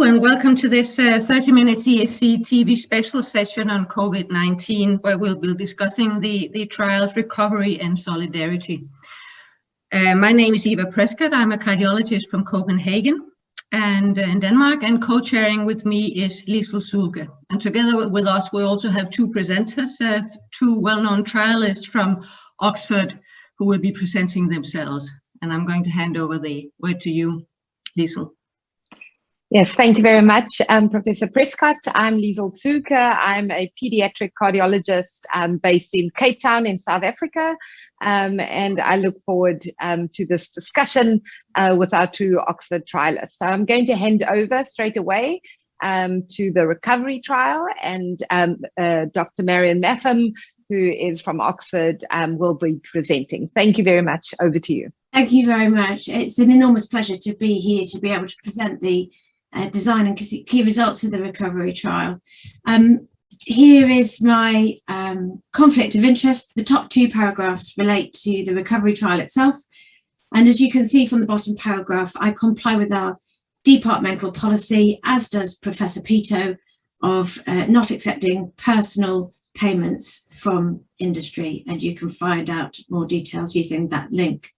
Hello and welcome to this 30-minute ESC TV special session on COVID-19, where we'll be discussing the trials Recovery and Solidarity. My name is Prescott. I'm a cardiologist from Copenhagen and in Denmark, and co-chairing with me is Liesl Zuhlke. And together with us, we also have two presenters, two well-known trialists from Oxford who will be presenting themselves. And I'm going to hand over the word to you, Liesl. Yes, thank you very much, Professor Prescott. I'm Liesl Zuhlke. I'm a pediatric cardiologist based in Cape Town in South Africa. And I look forward to this discussion with our two Oxford trialists. So I'm going to hand over straight away to the recovery trial, and Dr. Marion Mafham, who is from Oxford, will be presenting. Thank you very much. Over to you. Thank you very much. It's an enormous pleasure to be here to be able to present the design and key results of the recovery trial. Here is my conflict of interest. The top two paragraphs relate to the recovery trial itself. And as you can see from the bottom paragraph, I comply with our departmental policy, as does Professor Peto, of not accepting personal payments from industry. And you can find out more details using that link.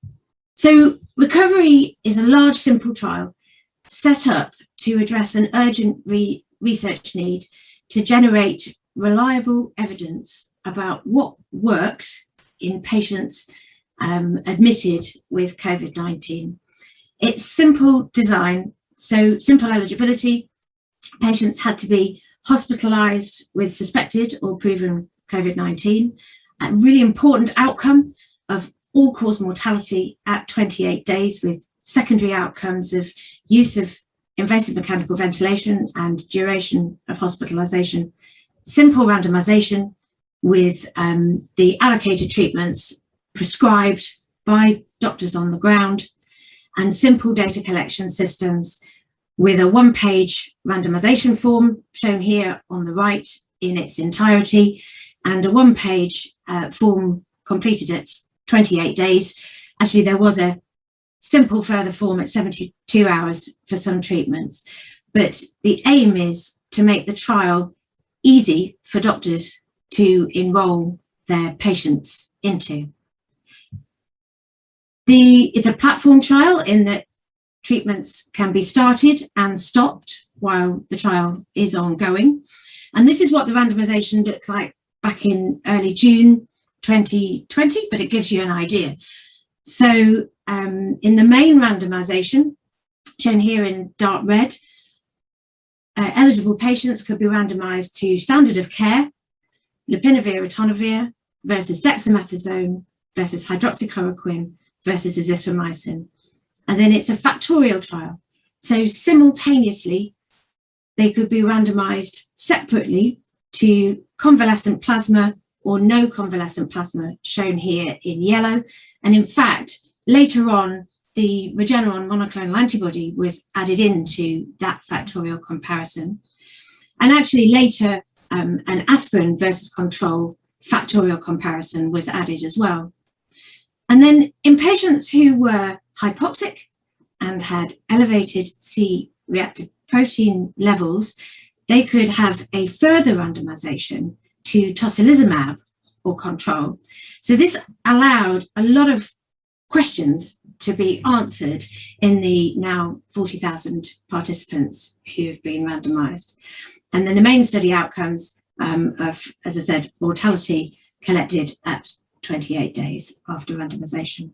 So recovery is a large, simple trial set up to address an urgent research need to generate reliable evidence about what works in patients admitted with COVID-19. It's simple design, so simple eligibility. Patients had to be hospitalized with suspected or proven COVID-19. A really important outcome of all-cause mortality at 28 days, with secondary outcomes of use of invasive mechanical ventilation and duration of hospitalization. Simple randomization with the allocated treatments prescribed by doctors on the ground, and simple data collection systems with a one-page randomization form shown here on the right in its entirety, and a one-page form completed at 28 days. Actually, there was a simple further form at 72 hours for some treatments, but the aim is to make the trial easy for doctors to enroll their patients into. It's a platform trial in that treatments can be started and stopped while the trial is ongoing. And this is what the randomization looked like back in early June 2020, but it gives you an idea. So in the main randomization, shown here in dark red, eligible patients could be randomized to standard of care, lopinavir/ritonavir versus dexamethasone versus hydroxychloroquine versus azithromycin. And then it's a factorial trial. So simultaneously, they could be randomized separately to convalescent plasma or no convalescent plasma, shown here in yellow. And in fact, later on, the Regeneron monoclonal antibody was added into that factorial comparison. And actually later, an aspirin versus control factorial comparison was added as well. And then in patients who were hypoxic and had elevated C-reactive protein levels, they could have a further randomization to tocilizumab or control. So this allowed a lot of questions to be answered in the now 40,000 participants who have been randomized. And then the main study outcomes of, as I said, mortality collected at 28 days after randomization.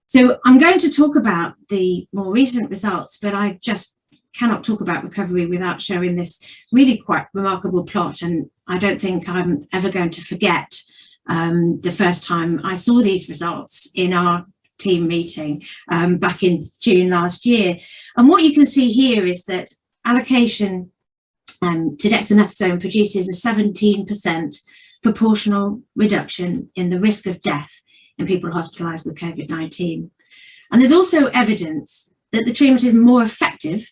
So I'm going to talk about the more recent results, but I just cannot talk about recovery without showing this really quite remarkable plot. And I don't think I'm ever going to forget the first time I saw these results in our team meeting back in June last year. And what you can see here is that allocation to dexamethasone produces a 17% proportional reduction in the risk of death in people hospitalized with COVID-19. And there's also evidence that the treatment is more effective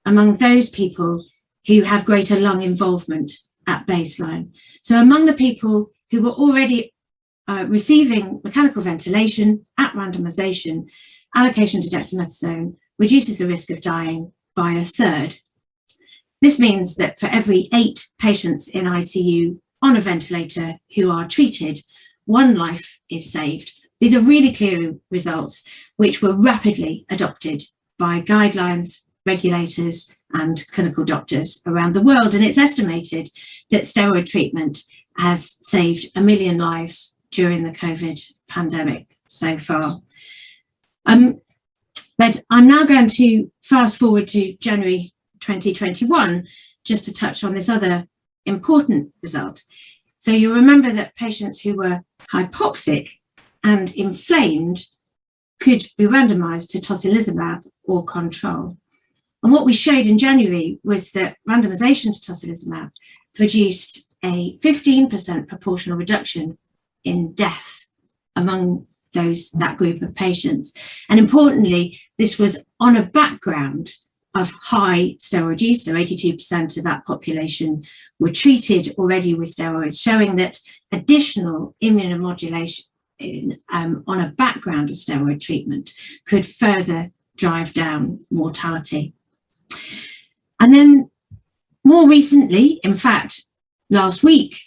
among those people who have greater lung involvement at baseline. So among the people who were already receiving mechanical ventilation at randomization, allocation to dexamethasone reduces the risk of dying by a third. This means that for every 8 patients in ICU on a ventilator who are treated, 1 life is saved. These are really clear results which were rapidly adopted by guidelines, regulators and clinical doctors around the world. And it's estimated that steroid treatment has saved 1 million lives during the COVID pandemic so far. But I'm now going to fast forward to January 2021, just to touch on this other important result. So you remember that patients who were hypoxic and inflamed could be randomized to tocilizumab or control. And what we showed in January was that randomization to tocilizumab produced a 15% proportional reduction in death among that group of patients. And importantly, this was on a background of high steroid use, so 82% of that population were treated already with steroids, showing that additional immunomodulation on a background of steroid treatment could further drive down mortality. And then more recently, in fact, last week,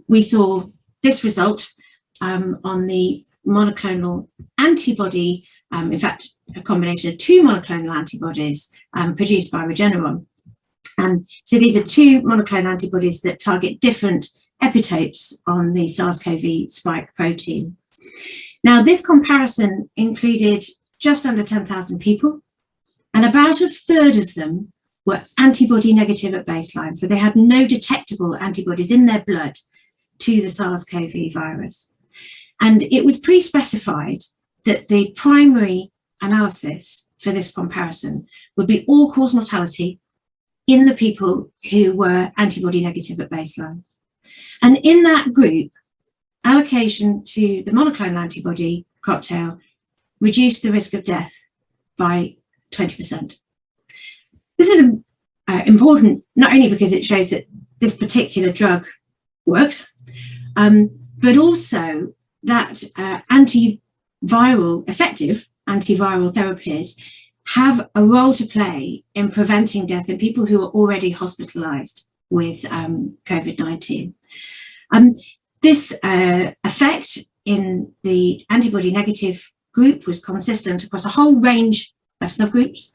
we saw this result on the monoclonal antibody, in fact, a combination of 2 monoclonal antibodies produced by Regeneron. So these are 2 monoclonal antibodies that target different epitopes on the SARS-CoV spike protein. Now, this comparison included just under 10,000 people, and about a third of them were antibody negative at baseline. So they had no detectable antibodies in their blood to the SARS-CoV virus. And it was pre-specified that the primary analysis for this comparison would be all-cause mortality in the people who were antibody negative at baseline. And in that group, allocation to the monoclonal antibody cocktail reduced the risk of death by 20%. This is important, not only because it shows that this particular drug works, but also that effective antiviral therapies have a role to play in preventing death in people who are already hospitalized with COVID-19. This effect in the antibody negative group was consistent across a whole range of subgroups,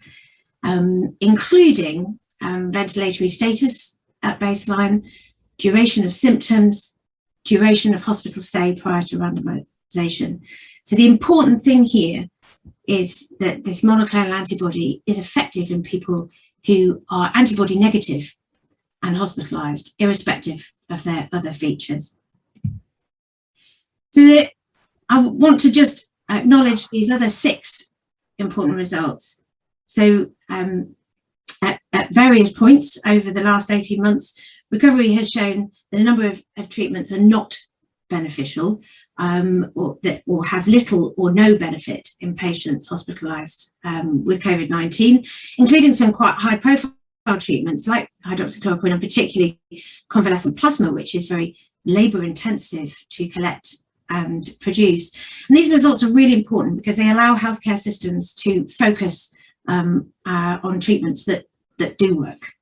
including ventilatory status at baseline, duration of symptoms, duration of hospital stay prior to randomization. So the important thing here is that this monoclonal antibody is effective in people who are antibody negative and hospitalized, irrespective of their other features. So I want to just acknowledge these other 6 important results. So at various points over the last 18 months, recovery has shown that a number of treatments are not beneficial or have little or no benefit in patients hospitalized with COVID-19, including some quite high profile treatments like hydroxychloroquine and particularly convalescent plasma, which is very labor intensive to collect and produce. And these results are really important because they allow healthcare systems to focus on treatments that do work.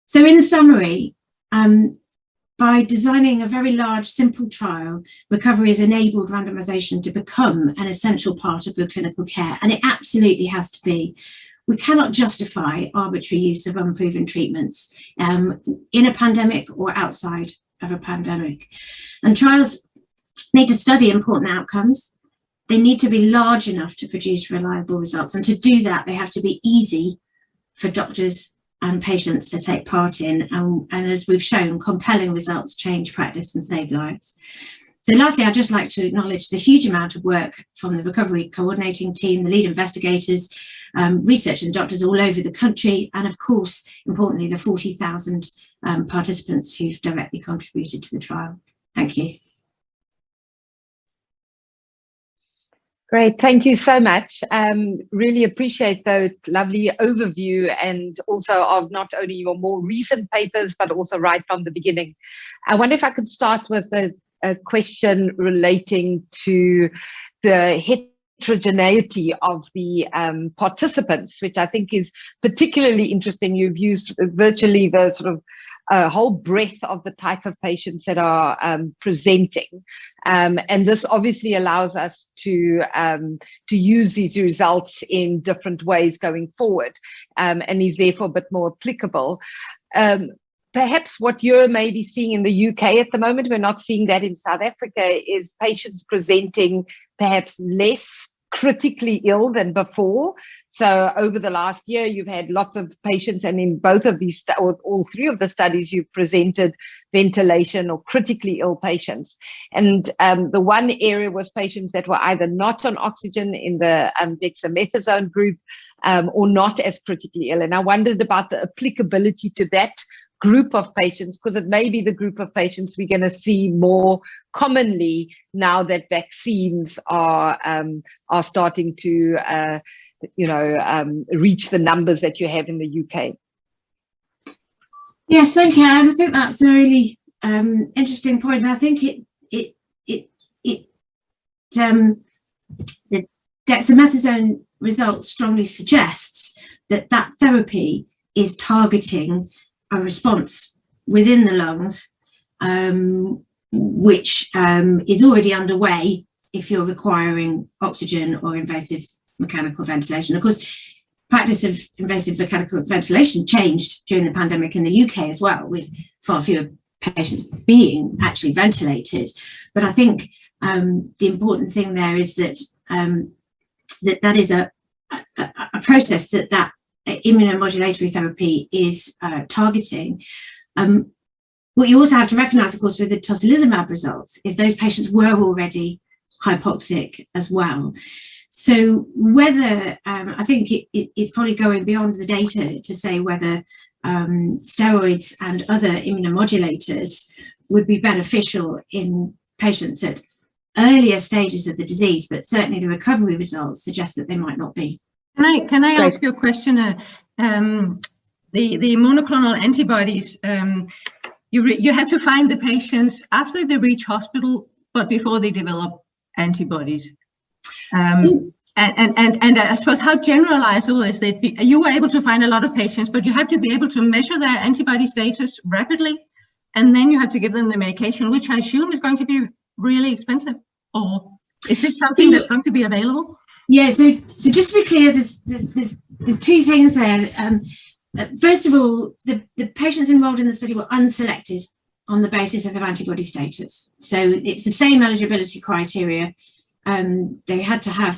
So in summary, by designing a very large, simple trial, recovery has enabled randomization to become an essential part of good clinical care, and it absolutely has to be. We cannot justify arbitrary use of unproven treatments in a pandemic or outside of a pandemic. And trials need to study important outcomes. They need to be large enough to produce reliable results. And to do that, they have to be easy for doctors and patients to take part in. And as we've shown, compelling results change practice and save lives. So lastly, I'd just like to acknowledge the huge amount of work from the recovery coordinating team, the lead investigators, researchers and doctors all over the country, and of course, importantly, the 40,000 participants who've directly contributed to the trial. Thank you. Great, thank you so much. Really appreciate the lovely overview and also of not only your more recent papers, but also right from the beginning. I wonder if I could start with a question relating to the heterogeneity of the participants, which I think is particularly interesting. You've used virtually the sort of whole breadth of the type of patients that are presenting. And this obviously allows us to use these results in different ways going forward, and is therefore a bit more applicable. Perhaps what you're maybe seeing in the UK at the moment, we're not seeing that in South Africa, is patients presenting perhaps less critically ill than before. So over the last year, you've had lots of patients, and in both of these, or all three of the studies, you've presented ventilation or critically ill patients. And the one area was patients that were either not on oxygen in the dexamethasone group or not as critically ill. And I wondered about the applicability to that group of patients, because it may be the group of patients we're going to see more commonly now that vaccines are starting to reach the numbers that you have in the UK. Yes, thank you. And I think that's a really interesting point. I think the dexamethasone result strongly suggests that that therapy is targeting a response within the lungs, which is already underway if you're requiring oxygen or invasive mechanical ventilation. Of course, practice of invasive mechanical ventilation changed during the pandemic in the UK as well, with far fewer patients being actually ventilated. But I think the important thing there is that that is a process that immunomodulatory therapy is targeting. What you also have to recognise, of course, with the tocilizumab results is those patients were already hypoxic as well. So whether, I think it's probably going beyond the data to say whether steroids and other immunomodulators would be beneficial in patients at earlier stages of the disease, but certainly the recovery results suggest that they might not be. Can I ask you a question? The monoclonal antibodies, you have to find the patients after they reach hospital, but before they develop antibodies. And I suppose how generalized all is that you were able to find a lot of patients, but you have to be able to measure their antibody status rapidly, and then you have to give them the medication, which I assume is going to be really expensive. Or is this something that's going to be available? Yeah, so just to be clear, there's two things there. First of all, the patients enrolled in the study were unselected on the basis of their antibody status. So it's the same eligibility criteria. They had to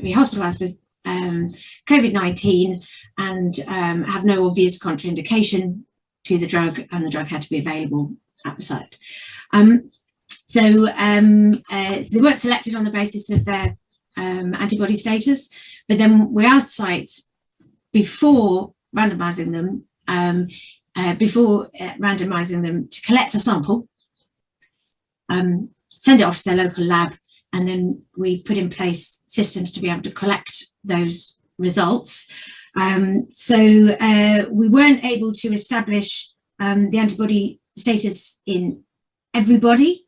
be hospitalized with COVID-19 and have no obvious contraindication to the drug, and the drug had to be available at the site. So they weren't selected on the basis of their antibody status, but then we asked sites before randomizing them to collect a sample, send it off to their local lab, and then we put in place systems to be able to collect those results. So we weren't able to establish the antibody status in everybody.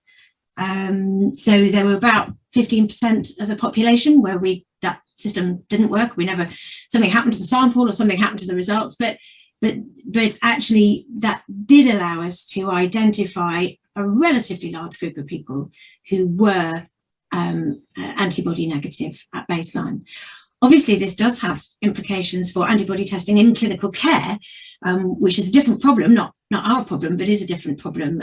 So there were about 15% of the population where that system didn't work. Something happened to the sample or something happened to the results, but actually that did allow us to identify a relatively large group of people who were antibody negative at baseline. Obviously, this does have implications for antibody testing in clinical care, which is a different problem, not our problem, but is a different problem.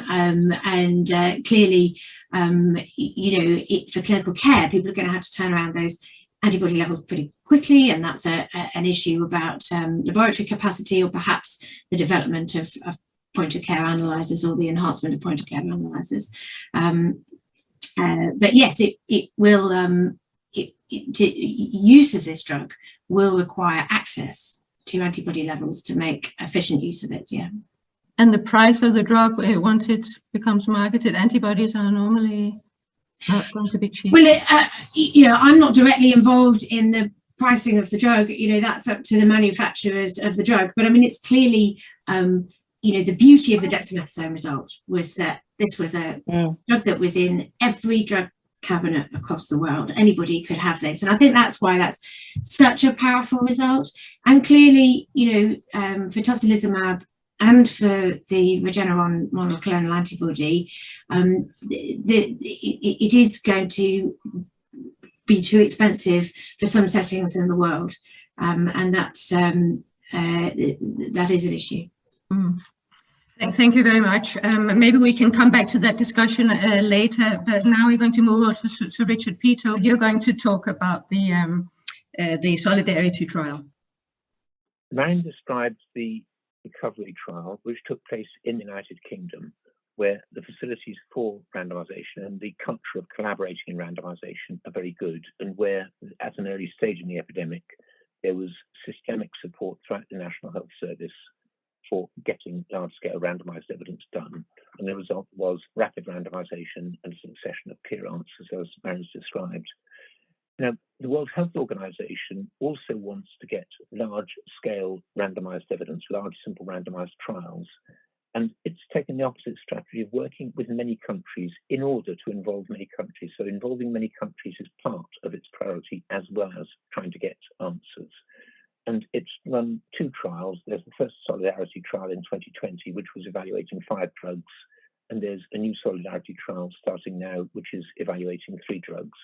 Clearly, for clinical care, people are going to have to turn around those antibody levels pretty quickly, and that's an issue about laboratory capacity, or perhaps the development of point-of-care analyzers or the enhancement of point-of-care analyzers. But yes, it will. Use of this drug will require access to antibody levels to make efficient use of it. Yeah. And the price of the drug, once it becomes marketed, antibodies are normally not going to be cheap. Well, I'm not directly involved in the pricing of the drug. That's up to the manufacturers of the drug. But I mean, it's clearly, the beauty of the dexamethasone result was that this was a drug that was in every drug cabinet across the world. Anybody could have this, and I think that's why that's such a powerful result. And clearly, for tocilizumab and for the Regeneron monoclonal antibody, it is going to be too expensive for some settings in the world, and that is an issue. Thank you very much. Maybe we can come back to that discussion later, but now we're going to move on to Richard Peto. You're going to talk about the Solidarity trial. Marion describes the recovery trial, which took place in the United Kingdom, where the facilities for randomization and the culture of collaborating in randomization are very good, and where, at an early stage in the epidemic, there was systemic support throughout the National Health Service for getting large-scale randomized evidence done. And the result was rapid randomization and a succession of clear answers, as Marion's described. Now, the World Health Organization also wants to get large-scale randomized evidence, large, simple randomized trials. And it's taken the opposite strategy of working with many countries in order to involve many countries. So involving many countries is part of its priority, as well as trying to get answers. And it's run 2 trials. There's the first Solidarity trial in 2020, which was evaluating 5 drugs. And there's a new Solidarity trial starting now, which is evaluating 3 drugs.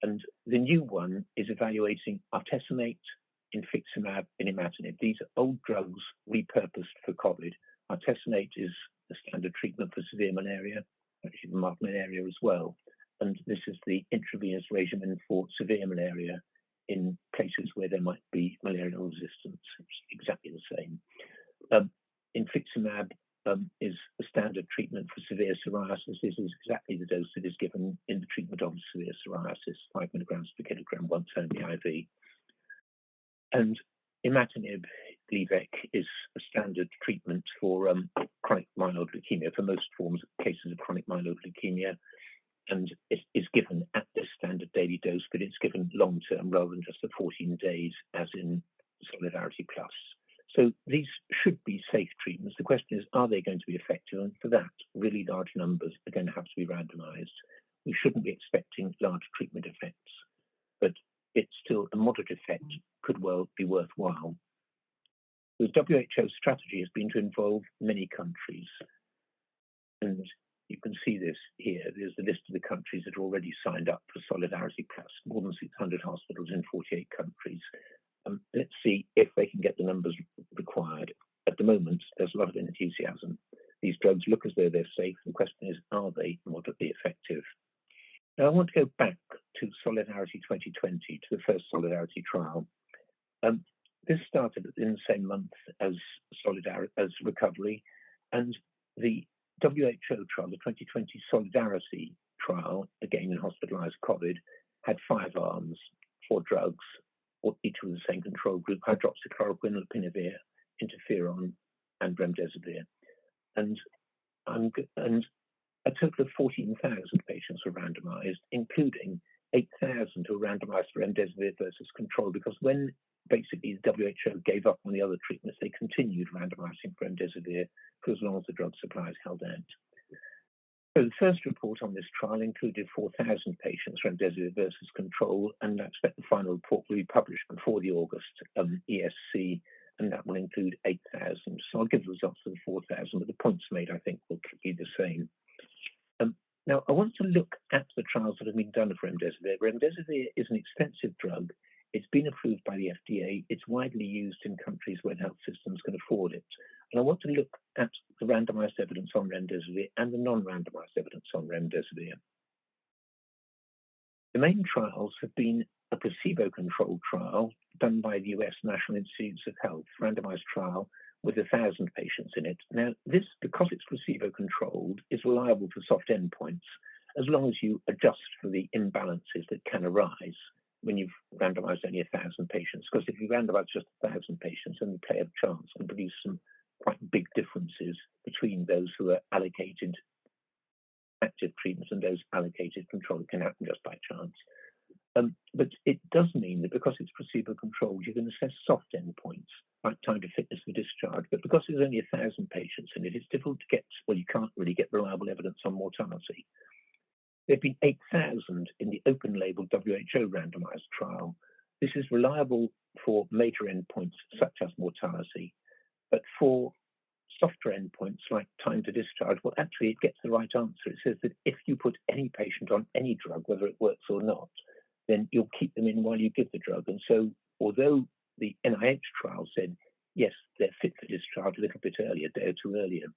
And the new one is evaluating artesunate, infliximab, and imatinib. These are old drugs repurposed for COVID. Artesunate is the standard treatment for severe malaria, actually the mild malaria as well. And this is the intravenous regimen for severe malaria in places where there might be malarial resistance. It's exactly the same. Infliximab is a standard treatment for severe psoriasis. This is exactly the dose that is given in the treatment of severe psoriasis, 5 milligrams per kilogram once only IV. And imatinib, Gleevec, is a standard treatment for chronic myeloid leukemia, for most cases of chronic myeloid leukemia. And it is given at this standard daily dose, but it's given long-term rather than just the 14 days as in Solidarity Plus. So these should be safe treatments. The question is, are they going to be effective? And for that, really large numbers are going to have to be randomized. We shouldn't be expecting large treatment effects, but it's still a moderate effect could well be worthwhile. The WHO strategy has been to involve many countries. And you can see this here. There's the list of the countries that are already signed up for Solidarity Plus, more than 600 hospitals in 48 countries. Let's see if they can get the numbers required. At the moment, there's a lot of enthusiasm. These drugs look as though they're safe. The question is, are they moderately effective? Now, I want to go back to Solidarity 2020, to the first Solidarity trial. This started in the same month as Recovery, and the WHO trial, the 2020 Solidarity trial, again in hospitalized COVID, had 5 arms, 4 drugs, each with the same control group: hydroxychloroquine, lopinavir, interferon, and remdesivir. And a total of 14,000 patients were randomized, including 8,000 who were randomized for remdesivir versus control, because when basically the WHO gave up on the other treatments, they continued randomizing for remdesivir for as long as the drug supplies held out. So the first report on this trial included 4,000 patients, remdesivir versus control, and I expect the final report will be published before the August ESC, and that will include 8,000. So I'll give the results of the 4,000, but the points made, I think, will be the same. Now, I want to look at the trials that have been done for remdesivir. Remdesivir is an expensive drug. It's been approved by the FDA. It's widely used in countries where health systems can afford it. And I want to look at the randomized evidence on remdesivir and the non-randomized evidence on remdesivir. The main trials have been a placebo-controlled trial done by the US National Institutes of Health, randomized trial with 1,000 patients in it. Now, this, because it's placebo-controlled, is reliable for soft endpoints as long as you adjust for the imbalances that can arise when you've randomized only 1,000 patients. Because if you randomize just 1,000 patients, then you play a chance and produce some quite big differences between those who are allocated active treatments and those allocated control. It can happen just by chance. But it does mean that because it's placebo-controlled, you can assess soft endpoints, like time to fitness for discharge. But because there's only 1,000 patients in it, it's difficult to get, well, you can't really get reliable evidence on mortality. There have been 8,000 in the open-label WHO randomized trial. This is reliable for major endpoints such as mortality, but for softer endpoints like time to discharge, well, actually it gets the right answer. It says that if you put any patient on any drug, whether it works or not, then you'll keep them in while you give the drug. And so although the NIH trial said, yes, they're fit for discharge a little bit earlier, a day or two earlier,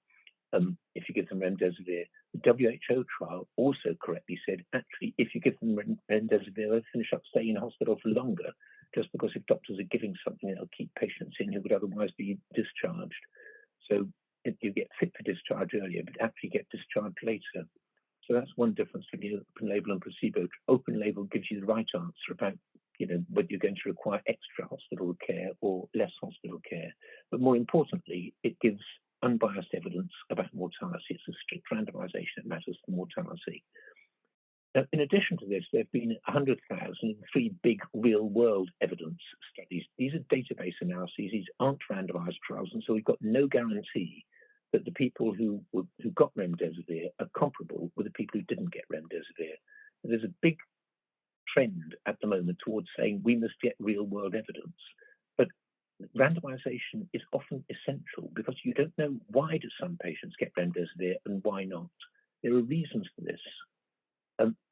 if you give them remdesivir, the WHO trial also correctly said, actually, if you give them remdesivir, they'll finish up staying in hospital for longer, just because if doctors are giving something, it'll keep patients in who would otherwise be discharged. So you get fit for discharge earlier, but actually get discharged later. So that's one difference between open label and placebo. Open label gives you the right answer about, whether you're going to require extra hospital care or less hospital care. But more importantly, it gives unbiased evidence about mortality. It's a strict randomization that matters for mortality. Now, in addition to this, there have been 100,000 in 3 big real-world evidence studies. These are database analyses. These aren't randomized trials, and so we've got no guarantee that the people who got remdesivir are comparable with the people who didn't get remdesivir. There's a big trend at the moment towards saying we must get real-world evidence, but randomization is often essential because you don't know why do some patients get remdesivir and why not. There are reasons for this.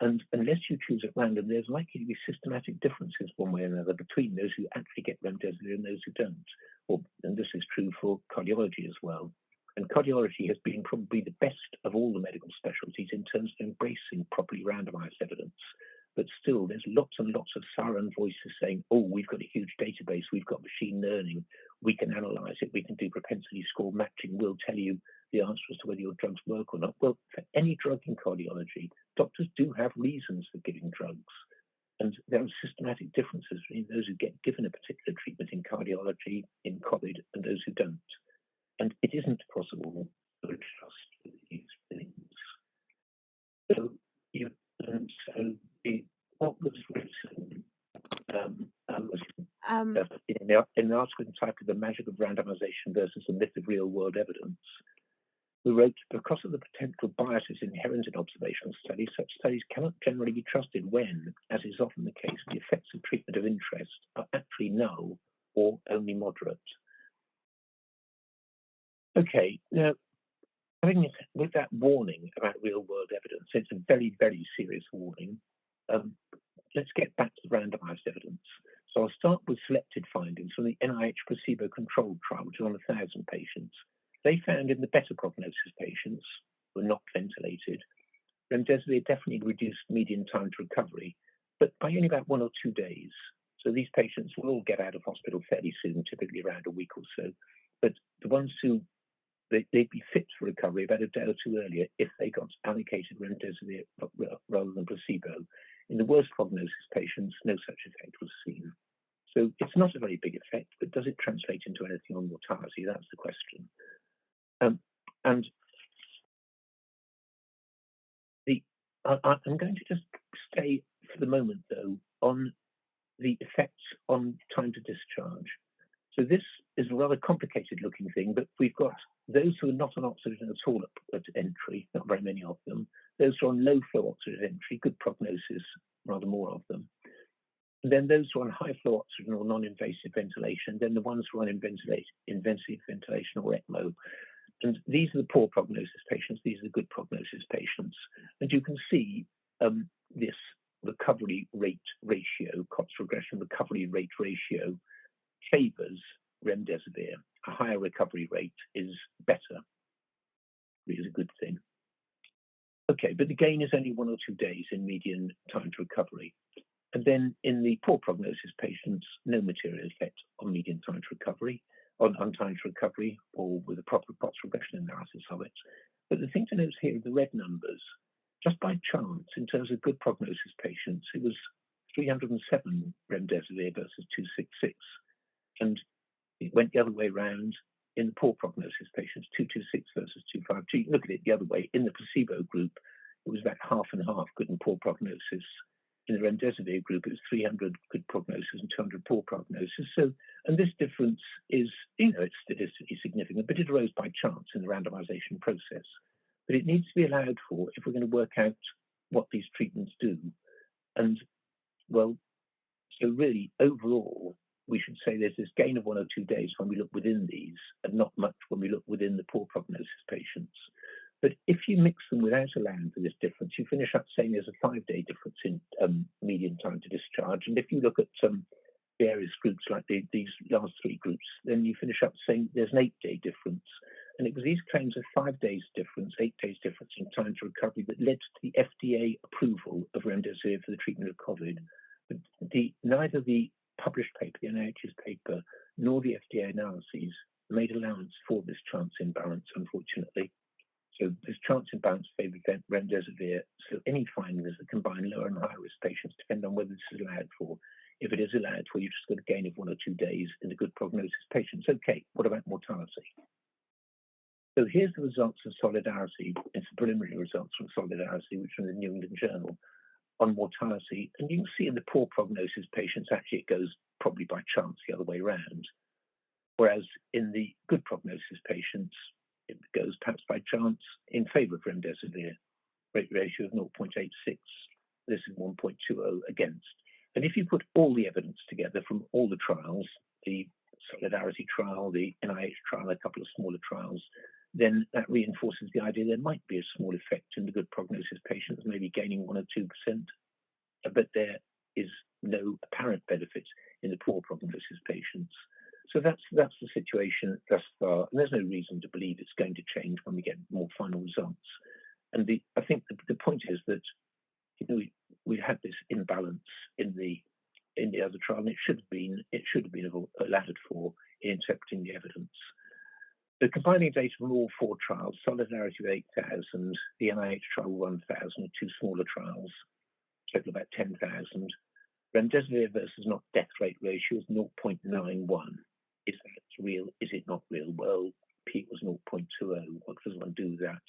And unless you choose at random, there's likely to be systematic differences one way or another between those who actually get remdesivir and those who don't. And this is true for cardiology as well. And cardiology has been probably the best of all the medical specialties in terms of embracing properly randomized evidence. But still, there's lots and lots of siren voices saying, oh, we've got a huge database, we've got machine learning, we can analyze it, we can do propensity score matching, we'll tell you the answer as to whether your drugs work or not. Well, for any drug in cardiology, doctors do have reasons for giving drugs. And there are systematic differences between those who get given a particular treatment in cardiology, in COVID, and those who don't. And it isn't possible to trust these things. So what was written in the article entitled "The Magic of Randomization versus the Myth of Real-World Evidence," we wrote, because of the potential biases inherent in observational studies, such studies cannot generally be trusted when, as is often the case, the effects of treatment of interest are actually null or only moderate. Okay, now, with that warning about real-world evidence, it's a very, very serious warning. Let's get back to the randomized evidence. So I'll start with selected findings from the NIH placebo-controlled trial, which was on 1,000 patients. They found in the better prognosis patients who were not ventilated, remdesivir definitely reduced median time to recovery, but by only about 1 or 2 days. So these patients will all get out of hospital fairly soon, typically around a week or so. But the ones who they'd be fit for recovery about a day or two earlier if they got allocated remdesivir rather than placebo. In the worst prognosis patients, no such effect was seen. So it's not a very big effect, but does it translate into anything on mortality? That's the question. I'm going to just stay for the moment, though, on the effects on time to discharge. So this is a rather complicated looking thing, but we've got those who are not on oxygen at all at entry, not very many of them. Those who are on low flow oxygen at entry, good prognosis, rather more of them. And then those who are on high flow oxygen or non-invasive ventilation, then the ones who are on invasive ventilation or ECMO. And these are the poor prognosis patients, these are the good prognosis patients. And you can see this recovery rate ratio, COTS regression recovery rate ratio, favors remdesivir. A higher recovery rate is better, it is a good thing. Okay, but the gain is only 1 or 2 days in median time to recovery. And then in the poor prognosis patients, no material effect on median time to recovery, on time to recovery, or with a proper COTS regression analysis of it. But the thing to note here are the red numbers. Just by chance, in terms of good prognosis patients, it was 307 remdesivir versus 266. And it went the other way around in the poor prognosis patients, 226 versus 252. You can look at it the other way. In the placebo group, it was about half and half, good and poor prognosis. In the remdesivir group, it was 300 good prognosis and 200 poor prognosis. So, and this difference is, it's statistically significant, but it arose by chance in the randomization process. But it needs to be allowed for if we're going to work out what these treatments do. And well, so really overall, we should say there's this gain of 1 or 2 days when we look within these, and not much when we look within the poor prognosis patients. But if you mix them without allowing for this difference, you finish up saying there's a 5-day difference in median time to discharge. And if you look at various groups like these last 3 groups, then you finish up saying there's an 8-day difference. And it was these claims of 5 days difference, 8 days difference in time to recovery that led to the FDA approval of remdesivir for the treatment of COVID. But neither the published paper, the NIH's paper, nor the FDA analyses made allowance for this chance imbalance, unfortunately. So this chance imbalance favoured remdesivir. So any findings that combine lower and higher risk patients depend on whether this is allowed for. If it is allowed for, you've just got a gain of 1 or 2 days in the good prognosis patients. Okay, what about mortality? So here's the results of Solidarity. It's the preliminary results from Solidarity, which are in the New England Journal, on mortality. And you can see in the poor prognosis patients, actually it goes probably by chance the other way around. Whereas in the good prognosis patients, it goes perhaps by chance in favour of remdesivir. Rate ratio of 0.86. This is 1.20 against. And if you put all the evidence together from all the trials, the Solidarity trial, the NIH trial, a couple of smaller trials, then that reinforces the idea there might be a small effect in the good prognosis patients, maybe gaining 1 or 2%, but there is no apparent benefit in the poor prognosis patients. So that's the situation thus far, and there's no reason to believe it's going to change when we get more final results. And I think the point is that we had this imbalance in the other trial, and it should have been allowed for in interpreting the evidence. So combining data from all 4 trials, Solidarity with 8,000, the NIH trial 1,000, 2 smaller trials, total about 10,000. Remdesivir versus not death rate ratio is 0.91. Is that real? Is it not real? Well, P was 0.20. What does one do with that?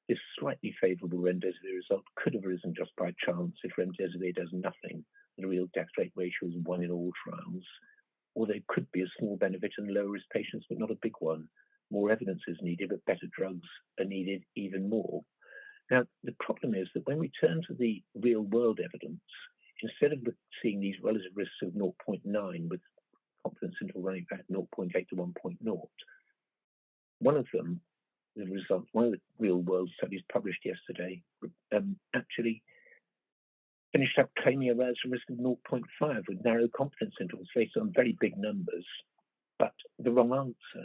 This slightly favourable remdesivir result could have arisen just by chance if remdesivir does nothing. The real death rate ratio is 1 in all trials. Or there could be a small benefit in low risk patients, but not a big one. More evidence is needed, but better drugs are needed even more. Now, the problem is that when we turn to the real world evidence, instead of seeing these relative risks of 0.9 with confidence interval running back 0.8 to 1.0, one of them, the results, one of the real world studies published yesterday, actually finished up claiming a relative risk of 0.5 with narrow confidence intervals based on very big numbers, but the wrong answer.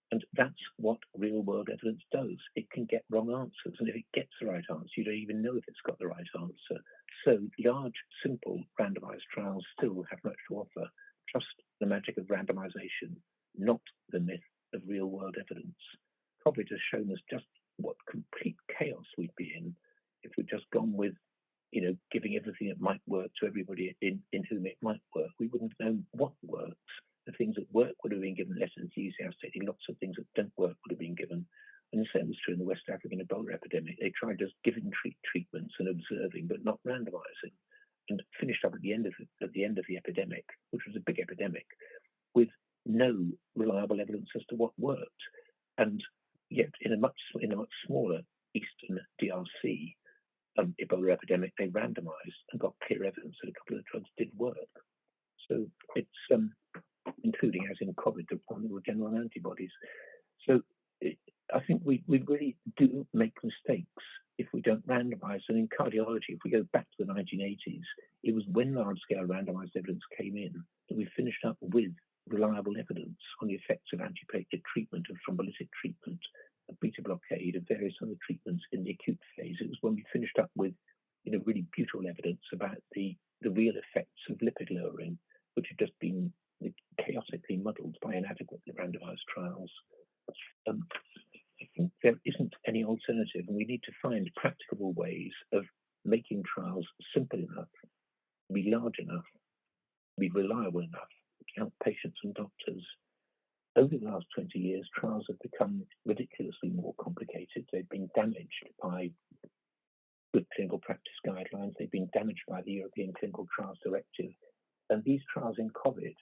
And that's what real world evidence does. It can get wrong answers. And if it gets the right answer, you don't even know if it's got the right answer. So large, simple randomized trials still have much to offer. Trust the magic of randomization, not the myth of real world evidence. COVID has shown us just what complete chaos we'd be in if we'd just gone with, giving everything that might work to everybody in whom it might work. We wouldn't know what works. The things that work would have been given less enthusiastically. Lots of things that don't work would have been given. And the same was true in the West African Ebola epidemic. They tried just giving treatments and observing, but not randomizing, and finished up at the end of the epidemic, which was a big epidemic, with no reliable evidence as to what worked. And yet, in a much smaller Eastern DRC Ebola epidemic, they randomized and got clear evidence that a couple of the drugs did work. So it's including, as in COVID, the general antibodies. So I think we really do make mistakes if we don't randomize. And in cardiology, if we go back to the 1980s, it was when large-scale randomized evidence came in that we finished up with reliable evidence on the effects of antiplatelet treatment, of thrombolytic treatment, of beta blockade, of various other treatments in the acute phase. It was when we finished up with really beautiful evidence about the real effects of lipid lowering, which had just been chaotically muddled by inadequately randomized trials. I think there isn't any alternative, and we need to find practicable ways of making trials simple enough, be large enough, be reliable enough to help patients and doctors. Over the last 20 years, trials have become ridiculously more complicated. They've been damaged by good clinical practice guidelines. They've been damaged by the European Clinical Trials Directive. And these trials in COVID,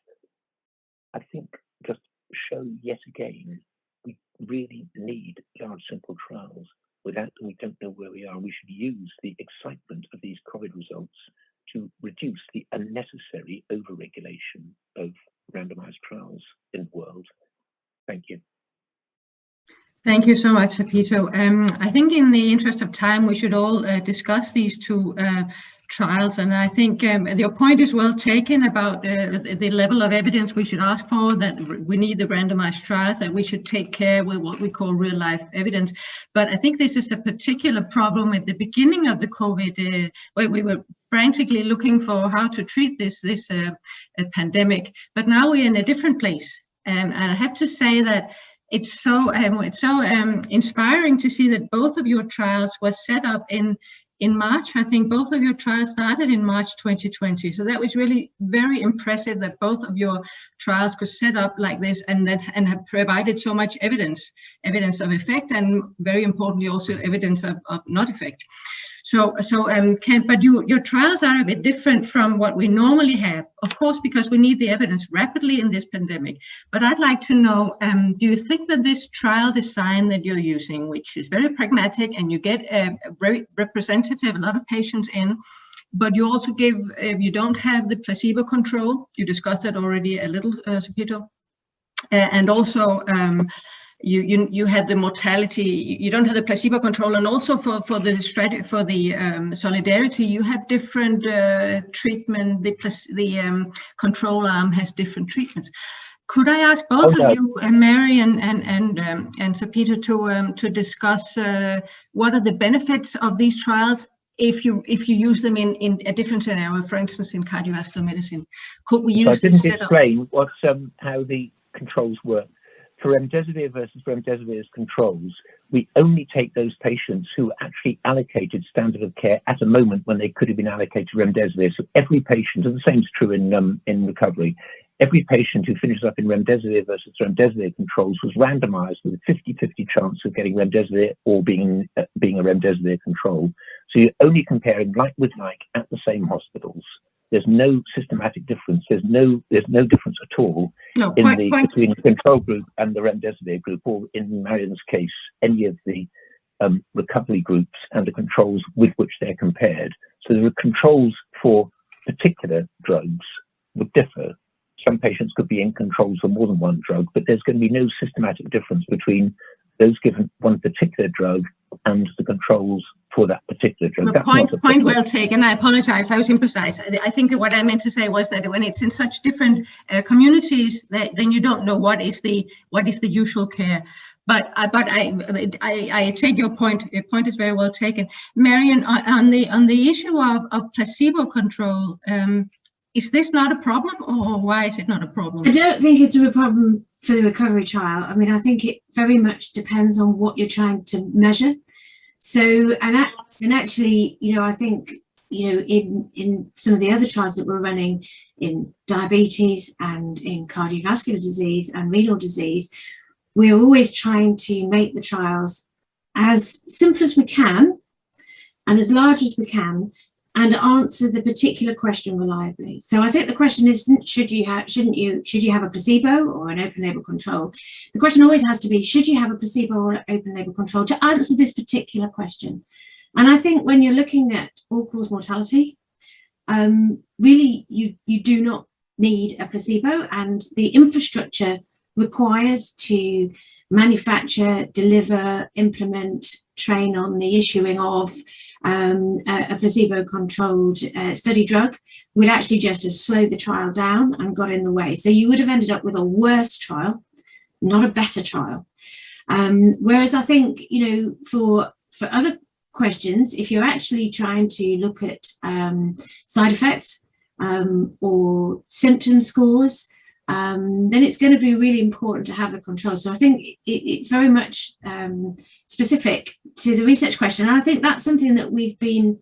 I think, just show yet again we really need large, simple trials. Without them, we don't know where we are. We should use the excitement of these COVID results to reduce the unnecessary overregulation of randomized trials in the world. Thank you. Thank you so much, Peto. I think in the interest of time, we should all discuss these two trials. And I think your point is well taken about the level of evidence we should ask for, that we need the randomized trials, that we should take care with what we call real life evidence. But I think this is a particular problem at the beginning of the COVID, where we were frantically looking for how to treat this pandemic. But now we're in a different place. And I have to say that it's so inspiring to see that both of your trials were set up in March. I think both of your trials started in March 2020. So that was really very impressive that both of your trials could set up like this and have provided so much evidence of effect, and very importantly also evidence of not effect. But your trials are a bit different from what we normally have, of course, because we need the evidence rapidly in this pandemic. But I'd like to know, do you think that this trial design that you're using, which is very pragmatic and you get a very representative, a lot of patients in, but you also give, you don't have the placebo control, you discussed that already a little, Peto, and also, you had the mortality, you don't have the placebo control, and also for the strategy, for the solidarity, you have different treatment. The control arm has different treatments. Could I ask both of you, Marion and Sir Peter, to discuss what are the benefits of these trials if you use them in a different scenario, for instance, in cardiovascular medicine? Could we use this setup? I didn't explain what how the controls work. For remdesivir versus remdesivir's controls, we only take those patients who are actually allocated standard of care at a moment when they could have been allocated remdesivir. So every patient, and the same is true in recovery, every patient who finishes up in remdesivir versus remdesivir controls was randomized with a 50-50 chance of getting remdesivir or being a remdesivir control. So you're only comparing like with like at the same hospitals. There's no systematic difference. There's no difference at all between the control group and the remdesivir group, or in Marion's case, any of the recovery groups and the controls with which they're compared. So the controls for particular drugs would differ. Some patients could be in controls for more than one drug, but there's going to be no systematic difference between those given one particular drug and the controls for that particular drug. Point well taken. I apologize, I was imprecise. I think that what I meant to say was that when it's in such different communities, then you don't know what is the usual care. But I take your point. Your point is very well taken, Marion. On the issue of placebo control, is this not a problem, or why is it not a problem? I don't think it's a problem for the recovery trial. I mean, I think it very much depends on what you're trying to measure. So, and actually, you know, I think, you know, in some of the other trials that we're running in diabetes and in cardiovascular disease and renal disease, we're always trying to make the trials as simple as we can and as large as we can, and answer the particular question reliably. So I think the question isn't should you have a placebo or an open label control? The question always has to be, should you have a placebo or an open label control to answer this particular question? And I think when you're looking at all-cause mortality, really you do not need a placebo, and the infrastructure required to manufacture, deliver, implement, train on the issuing of a placebo-controlled study drug would actually just have slowed the trial down and got in the way. So you would have ended up with a worse trial, not a better trial. Whereas I think, you know, for other questions, if you're actually trying to look at side effects or symptom scores, then it's going to be really important to have a control. So I think it's very much specific to the research question. And I think that's something that we've been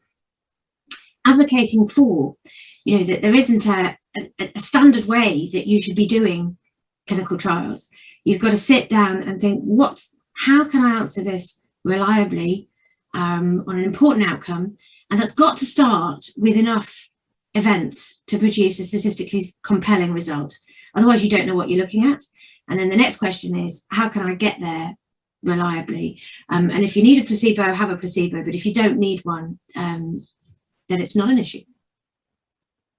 advocating for, you know, that there isn't a standard way that you should be doing clinical trials. You've got to sit down and think, how can I answer this reliably on an important outcome? And that's got to start with enough events to produce a statistically compelling result. Otherwise, you don't know what you're looking at. And then the next question is, how can I get there reliably. And if you need a placebo, have a placebo. But if you don't need one, then it's not an issue.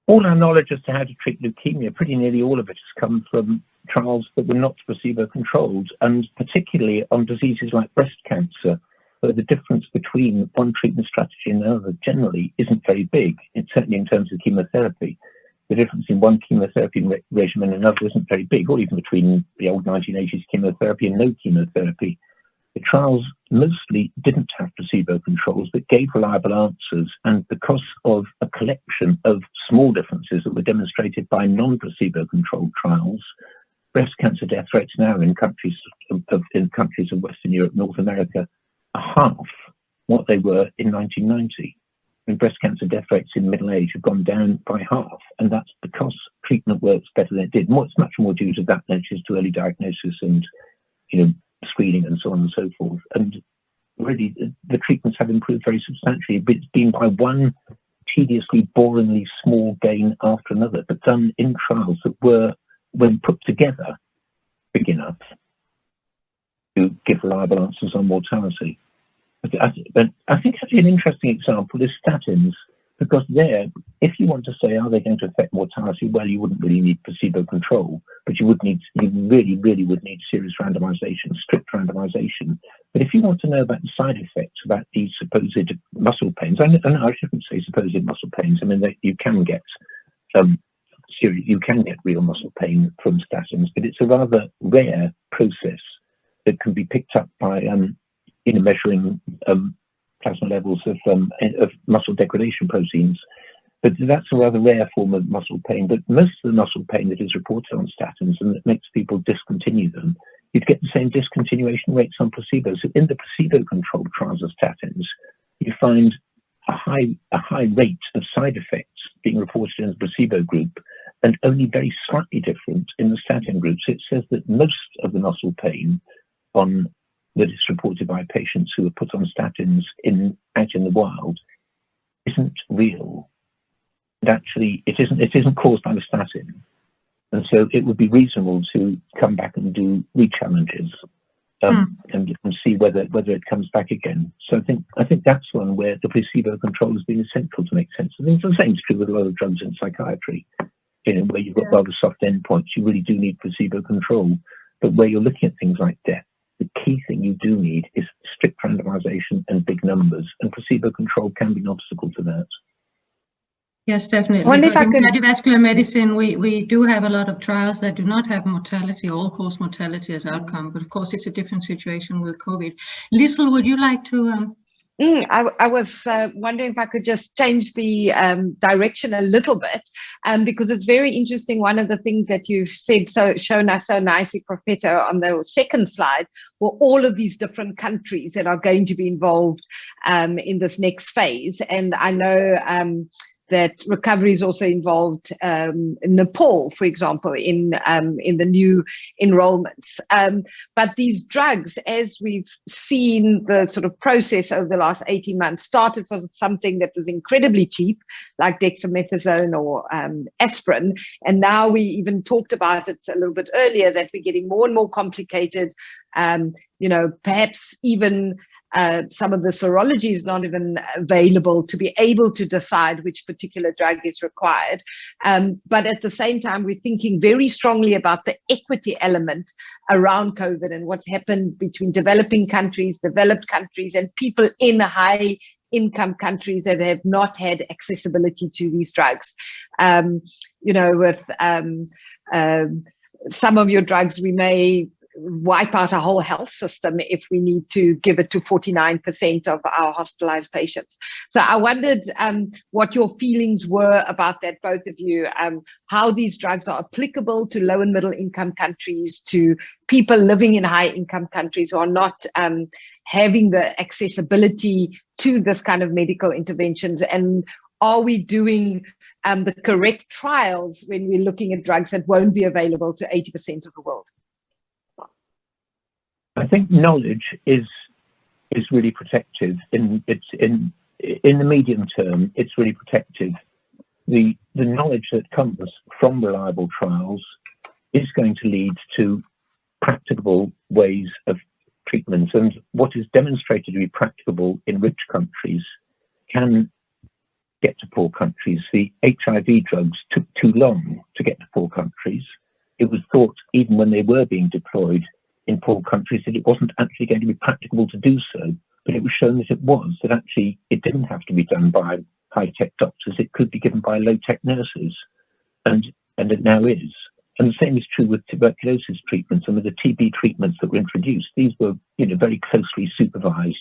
All our knowledge as to how to treat leukemia, pretty nearly all of it has come from trials that were not placebo controlled, and particularly on diseases like breast cancer, where the difference between one treatment strategy and another generally isn't very big. It's certainly in terms of chemotherapy. The difference in one chemotherapy regimen and another isn't very big, or even between the old 1980s chemotherapy and no chemotherapy. The trials mostly didn't have placebo controls, but gave reliable answers. And because of a collection of small differences that were demonstrated by non-placebo controlled trials, breast cancer death rates now in countries of Western Europe, North America, are half what they were in 1990. And breast cancer death rates in middle age have gone down by half, and that's because treatment works better than it did. It's much more due to that than it is to early diagnosis and, screening and so on and so forth. And really, the treatments have improved very substantially, but it's been by one tediously, boringly small gain after another, but done in trials that were, when put together, big enough to give reliable answers on mortality. But I think actually an interesting example is statins, because there, if you want to say, are they going to affect mortality? Well, you wouldn't really need placebo control, but you really, really would need serious randomization, strict randomization. But if you want to know about the side effects, about these supposed muscle pains, I shouldn't say supposed muscle pains. I mean, you can get real muscle pain from statins, but it's a rather rare process that can be picked up by measuring plasma levels of muscle degradation proteins. But that's a rather rare form of muscle pain. But most of the muscle pain that is reported on statins and that makes people discontinue them, you'd get the same discontinuation rates on placebo. So in the placebo-controlled trials of statins, you find a high rate of side effects being reported in the placebo group, and only very slightly different in the statin group. So it says that most of the muscle pain that is reported by patients who are put on statins out in the wild isn't real. And actually, it isn't caused by the statin. And so it would be reasonable to come back and do re-challenges and see whether it comes back again. So I think that's one where the placebo control has been essential to make sense. I think the same is true with a lot of drugs in psychiatry. Where you've got rather soft endpoints, you really do need placebo control. But where you're looking at things like death, the key thing you do need is strict randomization and big numbers, and placebo control can be an obstacle to that. Yes, definitely. But in cardiovascular medicine, we do have a lot of trials that do not have mortality, all-cause mortality as outcome. But of course, it's a different situation with COVID. Liesl, would you like to? I was wondering if I could just change the direction a little bit, because it's very interesting. One of the things that you've shown us so nicely, Peto, on the second slide, were all of these different countries that are going to be involved in this next phase. And I know that recovery is also involved in Nepal, for example, in the new enrollments. But these drugs, as we've seen the sort of process over the last 18 months, started for something that was incredibly cheap, like dexamethasone or aspirin. And now we even talked about it a little bit earlier, that we're getting more and more complicated, perhaps even some of the serology is not even available to be able to decide which particular drug is required. But at the same time, we're thinking very strongly about the equity element around COVID and what's happened between developing countries, developed countries, and people in high income countries that have not had accessibility to these drugs. With some of your drugs, we may wipe out our whole health system if we need to give it to 49% of our hospitalized patients. So I wondered what your feelings were about that, both of you, how these drugs are applicable to low and middle income countries, to people living in high income countries who are not having the accessibility to this kind of medical interventions. And are we doing the correct trials when we're looking at drugs that won't be available to 80% of the world? I think knowledge is really protective. In the medium term, it's really protective. The knowledge that comes from reliable trials is going to lead to practicable ways of treatments, and what is demonstrated to be practicable in rich countries can get to poor countries. The HIV drugs took too long to get to poor countries. It was thought, even when they were being deployed in poor countries, that it wasn't actually going to be practicable to do so. But it was shown that it was, that actually it didn't have to be done by high-tech doctors. It could be given by low-tech nurses, and it now is. And the same is true with tuberculosis treatments and with the TB treatments that were introduced. These were, very closely supervised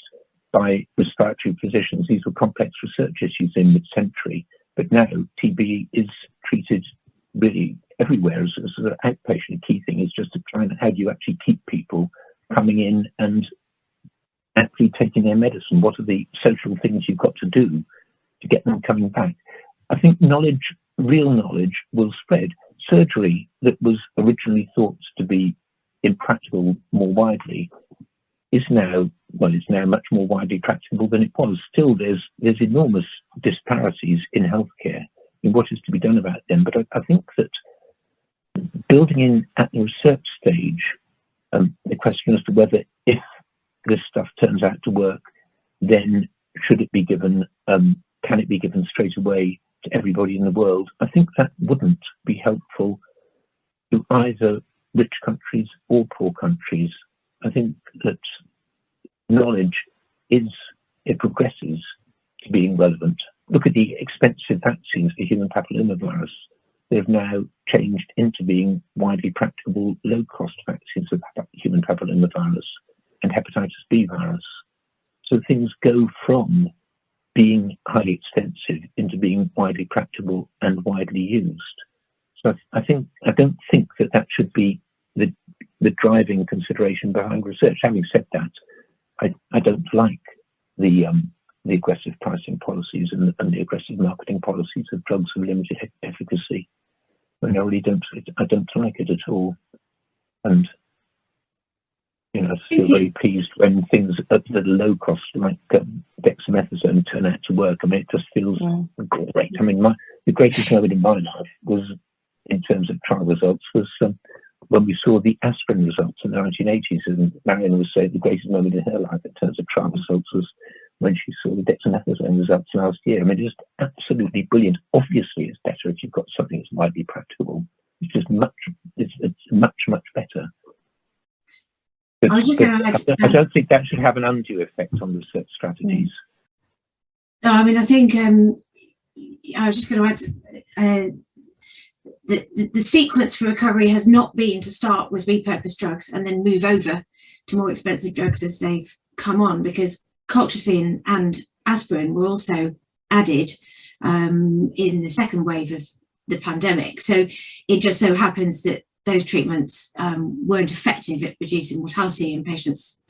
by respiratory physicians. These were complex research issues in mid-century, but now TB is treated really everywhere as an outpatient. The key thing is just to try and how do you actually keep people coming in and actually taking their medicine? What are the social things you've got to do to get them coming back? I think knowledge, real knowledge, will spread. Surgery that was originally thought to be impractical more widely is now, it's now much more widely practicable than it was. Still, there's enormous disparities in healthcare in what is to be done about them. But I think that building in at the research stage, the question as to whether if this stuff turns out to work, then should it be given, can it be given straight away to everybody in the world? I think that wouldn't be helpful to either rich countries or poor countries. I think that knowledge it progresses to being relevant. Look at the expensive vaccines for human papillomavirus. They've now changed into being widely practicable, low-cost vaccines for human papillomavirus and hepatitis B virus. So things go from being highly expensive into being widely practicable and widely used. So I don't think that should be the driving consideration behind research. Having said that, I don't like the aggressive pricing policies and the aggressive marketing policies of drugs of limited efficacy. I really don't like it at all. And I feel very pleased when things at the low cost like dexamethasone turn out to work. I mean, it just feels great. I mean, the greatest moment in my life was, in terms of trial results, was when we saw the aspirin results in the 1980s. And Marion was saying the greatest moment in her life in terms of trial results was when she saw the dexamethasone results last year. I mean, it's just absolutely brilliant. Obviously, it's better if you've got something that's widely practicable. It's just it's much better. I don't think that should have an undue effect on research strategies. No, I mean, I think I was just going to add the sequence for recovery has not been to start with repurposed drugs and then move over to more expensive drugs as they've come on, because colchicine and aspirin were also added in the second wave of the pandemic. So it just so happens that those treatments weren't effective at reducing mortality in patients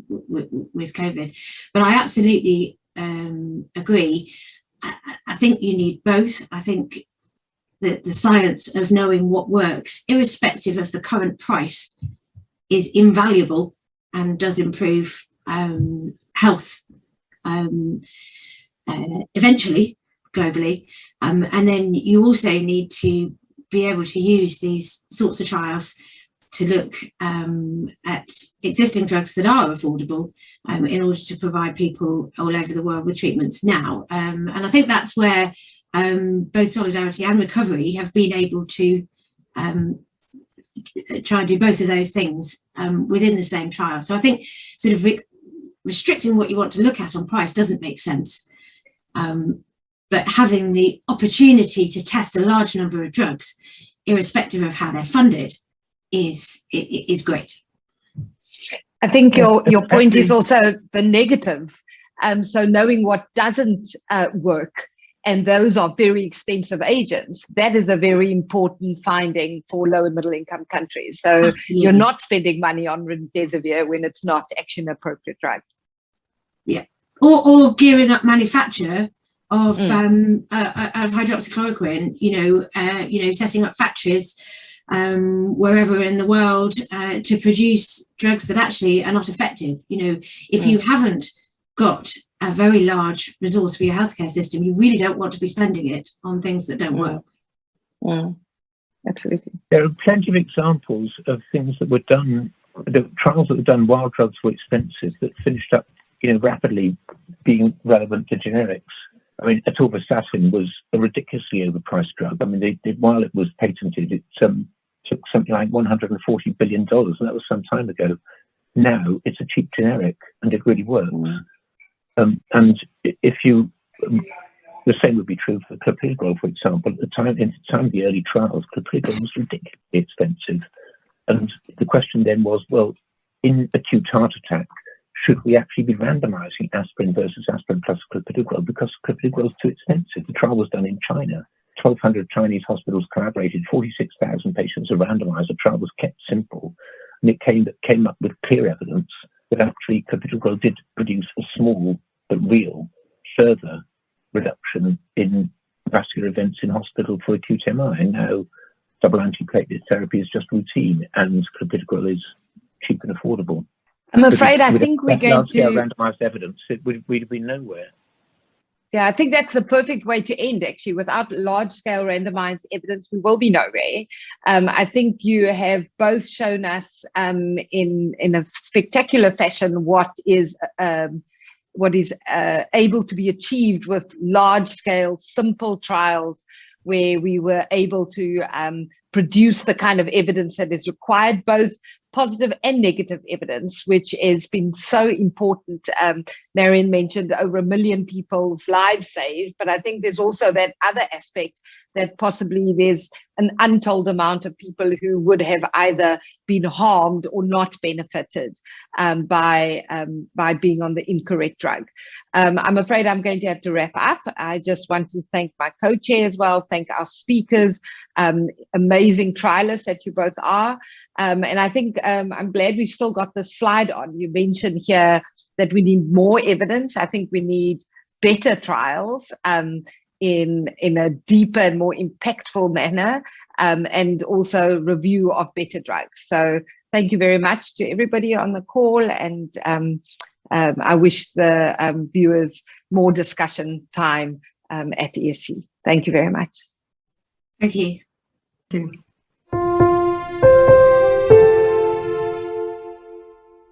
with COVID. But I absolutely agree. I think you need both. I think that the science of knowing what works, irrespective of the current price, is invaluable and does improve health eventually, globally. And then you also need to be able to use these sorts of trials to look at existing drugs that are affordable in order to provide people all over the world with treatments now. And I think that's where both Solidarity and Recovery have been able to try and do both of those things within the same trial. So I think sort of restricting what you want to look at on price doesn't make sense. But having the opportunity to test a large number of drugs, irrespective of how they're funded, is great. I think your point is also the negative. So knowing what doesn't work, and those are very expensive agents, that is a very important finding for low and middle income countries. So Absolutely. You're not spending money on remdesivir when it's not actually an appropriate drug. Yeah, or gearing up manufacture of hydroxychloroquine, setting up factories wherever in the world to produce drugs that actually are not effective. If you haven't got a very large resource for your healthcare system, you really don't want to be spending it on things that don't work. Absolutely. There are plenty of examples of things that were done the trials that were done while drugs were expensive that finished up, rapidly being relevant to generics. I mean, atorvastatin was a ridiculously overpriced drug. I mean, while it was patented, it took something like $140 billion, and that was some time ago. Now it's a cheap generic, and it really works. And if you, the same would be true for clopidogrel, for example. At the time of the early trials, clopidogrel was ridiculously expensive. And the question then was, well, in acute heart attack, should we actually be randomizing aspirin versus aspirin plus clopidogrel, because clopidogrel is too expensive? The trial was done in China. 1,200 Chinese hospitals collaborated. 46,000 patients were randomized. The trial was kept simple, and it came up with clear evidence that actually clopidogrel did produce a small but real further reduction in vascular events in hospital for acute MI. And now double antiplatelet therapy is just routine, and clopidogrel is cheap and affordable. I'm afraid I think we're going to randomized evidence. We'd be nowhere. Yeah, I think that's the perfect way to end, actually. Without large-scale randomized evidence, we will be nowhere. I think you have both shown us in a spectacular fashion what is able to be achieved with large-scale, simple trials, where we were able to produce the kind of evidence that is required, both positive and negative evidence, which has been so important. Marion mentioned over 1 million people's lives saved, but I think there's also that other aspect that possibly there's an untold amount of people who would have either been harmed or not benefited by being on the incorrect drug. I'm afraid I'm going to have to wrap up. I just want to thank my co-chair as well, thank our speakers, amazing trialists that you both are. And I think I'm glad we've still got the slide on. You mentioned here that we need more evidence. I think we need better trials in a deeper and more impactful manner, and also review of better drugs. So thank you very much to everybody on the call, and I wish the viewers more discussion time at ESC. Thank you very much. Thank you. Thank you.